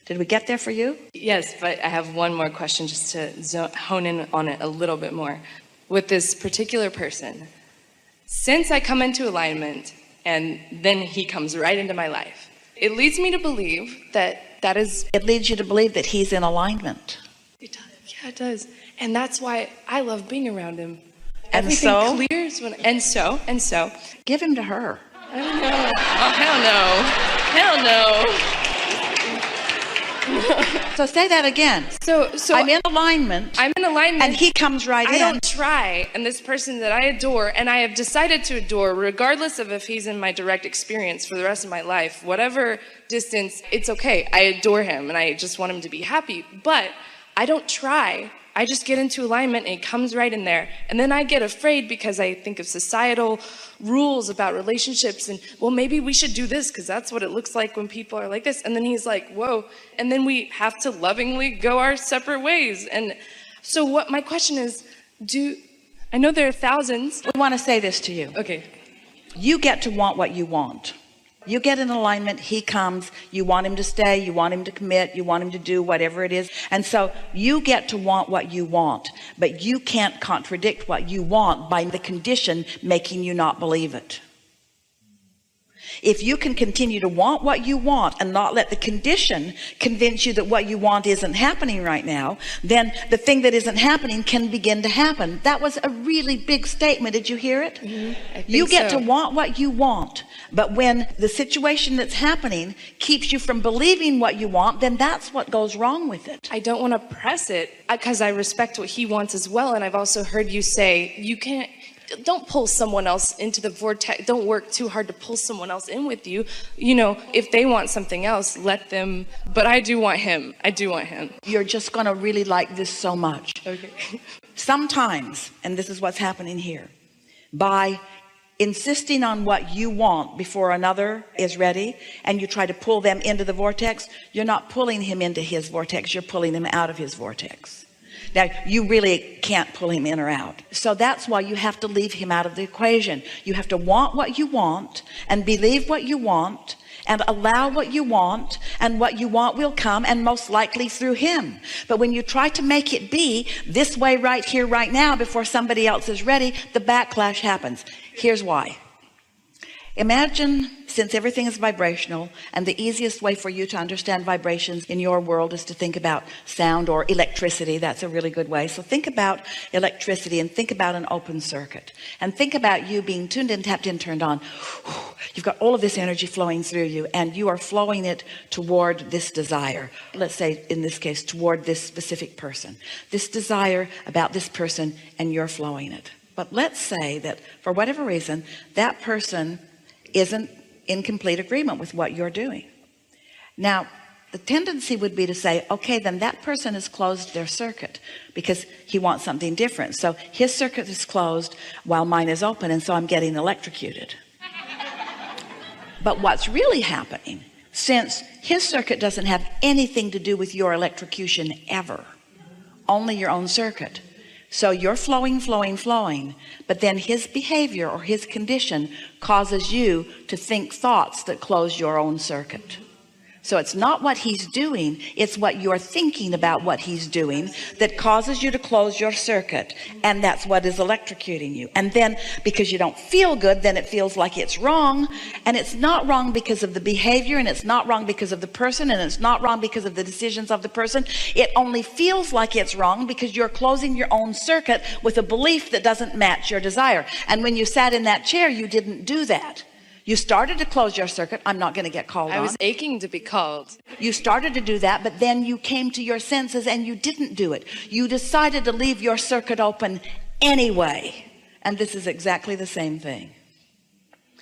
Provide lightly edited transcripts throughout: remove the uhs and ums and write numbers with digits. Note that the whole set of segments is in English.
Did we get there for you? Yes, but I have one more question just to hone in on it a little bit more. With this particular person, since I come into alignment and then he comes right into my life, it leads me to believe that is... It leads you to believe that he's in alignment. It does. Yeah, it does. And that's why I love being around him. And Everything so? clears when... And so... Give him to her. I don't know. Oh, hell no. Hell no. So say that again. So I'm in alignment. I'm in alignment. And he comes right in. I don't try. And this person that I adore, and I have decided to adore, regardless of if he's in my direct experience for the rest of my life, whatever distance, it's okay. I adore him, and I just want him to be happy. But I don't try. I just get into alignment, and it comes right in there. And then I get afraid because I think of societal rules about relationships, and, well, maybe we should do this because that's what it looks like when people are like this. And then he's like, whoa. And then we have to lovingly go our separate ways. And so what my question is, I know there are thousands. We want to say this to you. Okay. You get to want what you want. You get in alignment, he comes, you want him to stay, you want him to commit, you want him to do whatever it is. And so you get to want what you want, but you can't contradict what you want by the condition making you not believe it. If you can continue to want what you want and not let the condition convince you that what you want isn't happening right now, then the thing that isn't happening can begin to happen. That was a really big statement. Did you hear it? Mm-hmm. You get to want what you want, but when the situation that's happening keeps you from believing what you want, then that's what goes wrong with it. I don't want to press it because I respect what he wants as well. And I've also heard you say, don't pull someone else into the vortex. Don't work too hard to pull someone else in with you. You know, if they want something else, let them. But I do want him. You're just going to really like this so much. Okay. Sometimes, and this is what's happening here, by insisting on what you want before another is ready, and you try to pull them into the vortex, you're not pulling him into his vortex, you're pulling him out of his vortex. Now, you really can't pull him in or out. So that's why you have to leave him out of the equation. You have to want what you want and believe what you want and allow what you want, and what you want will come, and most likely through him. But when you try to make it be this way right here, right now, before somebody else is ready, the backlash happens. Here's why. Imagine, since everything is vibrational, and the easiest way for you to understand vibrations in your world is to think about sound or electricity. That's a really good way. So think about electricity and think about an open circuit, and think about you being tuned in, tapped in, turned on. You've got all of this energy flowing through you, and you are flowing it toward this desire. Let's say in this case, toward this specific person, this desire about this person, and you're flowing it. But let's say that for whatever reason, that person isn't in complete agreement with what you're doing. Now, the tendency would be to say, okay, then that person has closed their circuit because he wants something different. So his circuit is closed while mine is open, and so I'm getting electrocuted. But what's really happening, since his circuit doesn't have anything to do with your electrocution ever, only your own circuit. So you're flowing, but then his behavior or his condition causes you to think thoughts that close your own circuit. So it's not what he's doing, it's what you're thinking about what he's doing that causes you to close your circuit, and that's what is electrocuting you. And then because you don't feel good, then it feels like it's wrong, and it's not wrong because of the behavior, and it's not wrong because of the person, and it's not wrong because of the decisions of the person. It only feels like it's wrong because you're closing your own circuit with a belief that doesn't match your desire. And when you sat in that chair, you didn't do that. You started to close your circuit. I'm not going to get called on. I was aching to be called. You started to do that, but then you came to your senses and you didn't do it. You decided to leave your circuit open anyway. And this is exactly the same thing.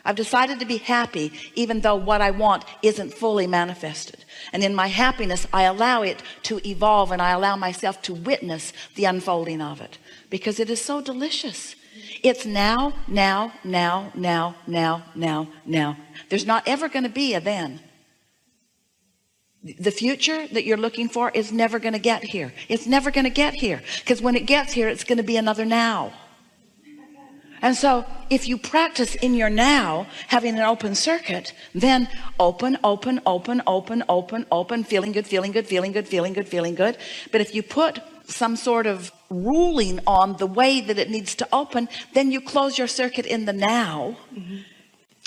I've decided to be happy even though what I want isn't fully manifested. And in my happiness, I allow it to evolve, and I allow myself to witness the unfolding of it because it is so delicious. It's now. There's not ever going to be a then. The future that you're looking for is never going to get here. It's never going to get here, because when it gets here, it's going to be another now. And so if you practice in your now having an open circuit, then open, open, open, open, open, open, feeling good, feeling good, feeling good, feeling good, feeling good. But if you put some sort of ruling on the way that it needs to open, then you close your circuit in the now.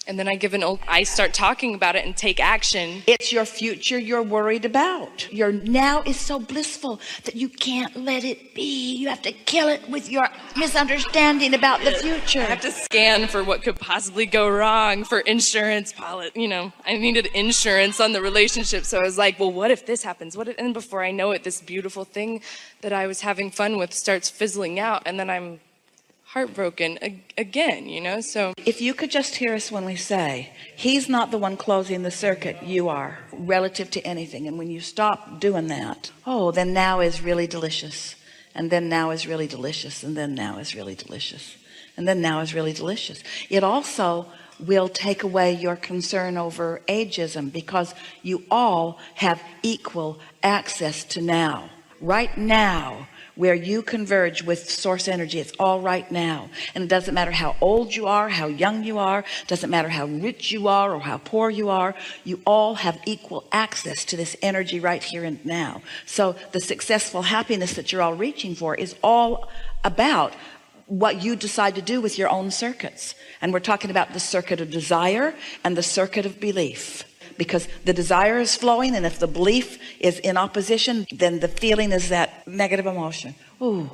And then I start talking about it and take action. It's your future you're worried about. Your now is so blissful that you can't let it be. You have to kill it with your misunderstanding about the future. I have to scan for what could possibly go wrong for insurance policy. You know, I needed insurance on the relationship. So I was like, well, what if this happens? And before I know it, this beautiful thing that I was having fun with starts fizzling out. And then I'm heartbroken again, you know. So if you could just hear us when we say he's not the one closing the circuit, you are, relative to anything. And when you stop doing that, then now is really delicious, and then now is really delicious, and then now is really delicious, and then now is really delicious. It also will take away your concern over ageism, because you all have equal access to now. Right now, where you converge with source energy, it's all right now. And it doesn't matter how old you are, how young you are, doesn't matter how rich you are or how poor you are, you all have equal access to this energy right here and now. So the successful happiness that you're all reaching for is all about what you decide to do with your own circuits. And we're talking about the circuit of desire and the circuit of belief. Because the desire is flowing, and if the belief is in opposition, then the feeling is that negative emotion. Ooh,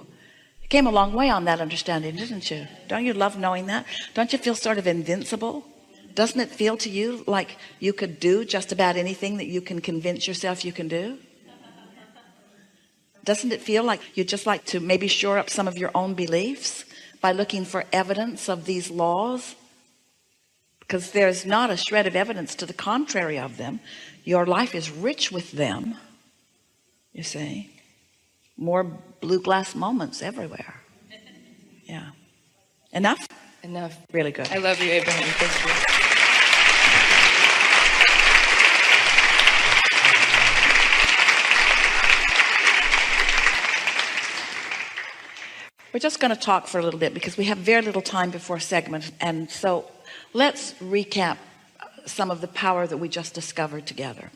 you came a long way on that understanding, didn't you? Don't you love knowing that? Don't you feel sort of invincible? Doesn't it feel to you like you could do just about anything that you can convince yourself you can do? Doesn't it feel like you'd just like to maybe shore up some of your own beliefs by looking for evidence of these laws? Because there's not a shred of evidence to the contrary of them. Your life is rich with them. You see, more blue glass moments everywhere. Yeah. Enough? Enough. Really good. I love you, Abraham. Thank you. We're just going to talk for a little bit because we have very little time before segment. And so let's recap some of the power that we just discovered together.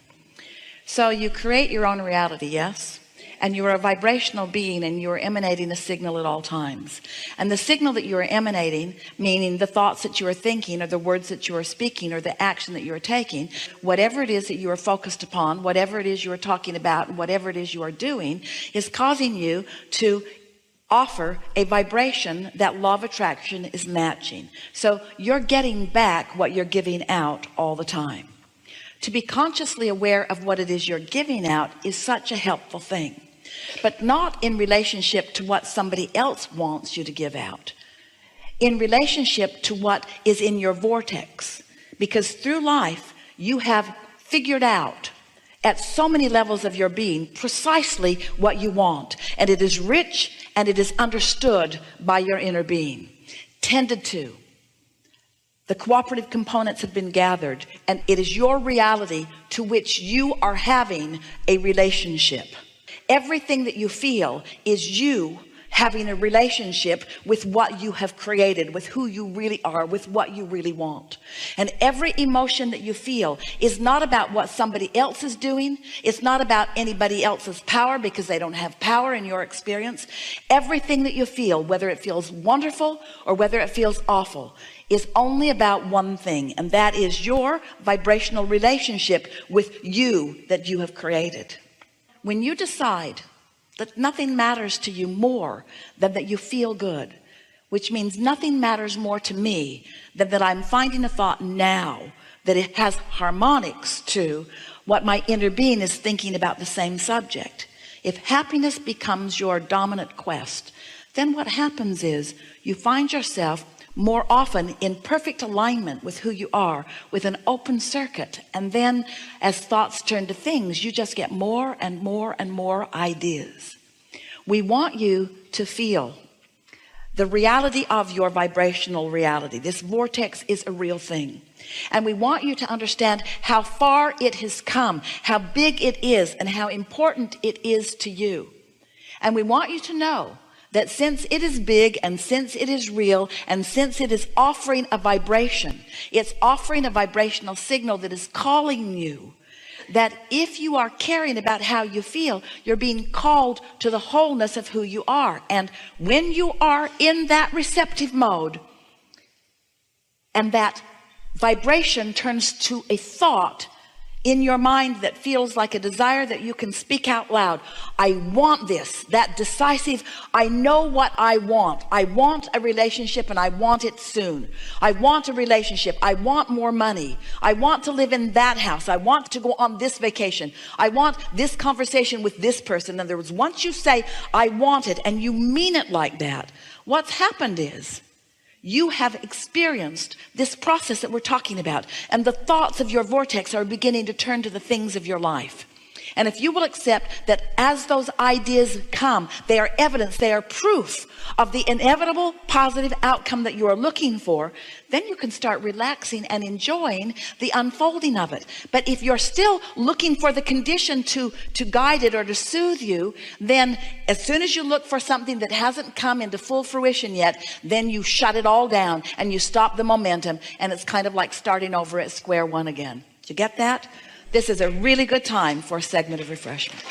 So you create your own reality, yes? And you're a vibrational being, and you're emanating a signal at all times. And the signal that you are emanating, meaning the thoughts that you are thinking, or the words that you are speaking, or the action that you are taking, whatever it is that you are focused upon, whatever it is you are talking about, whatever it is you are doing, is causing you to offer a vibration that law of attraction is matching. So you're getting back what you're giving out all the time. To be consciously aware of what it is you're giving out is such a helpful thing, but not in relationship to what somebody else wants you to give out, in relationship to what is in your vortex. Because through life you have figured out at so many levels of your being precisely what you want, and it is rich and it is understood by your inner being, tended to. The cooperative components have been gathered, and it is your reality to which you are having a relationship. Everything that you feel is you having a relationship with what you have created, with who you really are, with what you really want. And every emotion that you feel is not about what somebody else is doing. It's not about anybody else's power, because they don't have power in your experience. Everything that you feel, whether it feels wonderful or whether it feels awful, is only about one thing, and that is your vibrational relationship with you that you have created. When you decide that nothing matters to you more than that you feel good, which means nothing matters more to me than that I'm finding a thought now that it has harmonics to what my inner being is thinking about the same subject. If happiness becomes your dominant quest, then what happens is you find yourself more often in perfect alignment with who you are, with an open circuit. And then as thoughts turn to things, you just get more and more and more ideas. We want you to feel the reality of your vibrational reality. This vortex is a real thing. And we want you to understand how far it has come, how big it is, and how important it is to you. And we want you to know that since it is big and since it is real and since it is offering a vibration, it's offering a vibrational signal that is calling you, that if you are caring about how you feel, you're being called to the wholeness of who you are. And when you are in that receptive mode and that vibration turns to a thought in your mind that feels like a desire that you can speak out loud, I want this, that decisive, I know what I want a relationship and I want it soon. I want a relationship. I want more money. I want to live in that house. I want to go on this vacation. I want this conversation with this person. In other words, once you say I want it and you mean it like that, what's happened is you have experienced this process that we're talking about, and the thoughts of your vortex are beginning to turn to the things of your life. And if you will accept that as those ideas come, they are evidence, they are proof of the inevitable positive outcome that you are looking for, then you can start relaxing and enjoying the unfolding of it. But if you're still looking for the condition to guide it or to soothe you, then as soon as you look for something that hasn't come into full fruition yet, then you shut it all down and you stop the momentum, and it's kind of like starting over at square one again. Did you get that? This is a really good time for a segment of refreshment.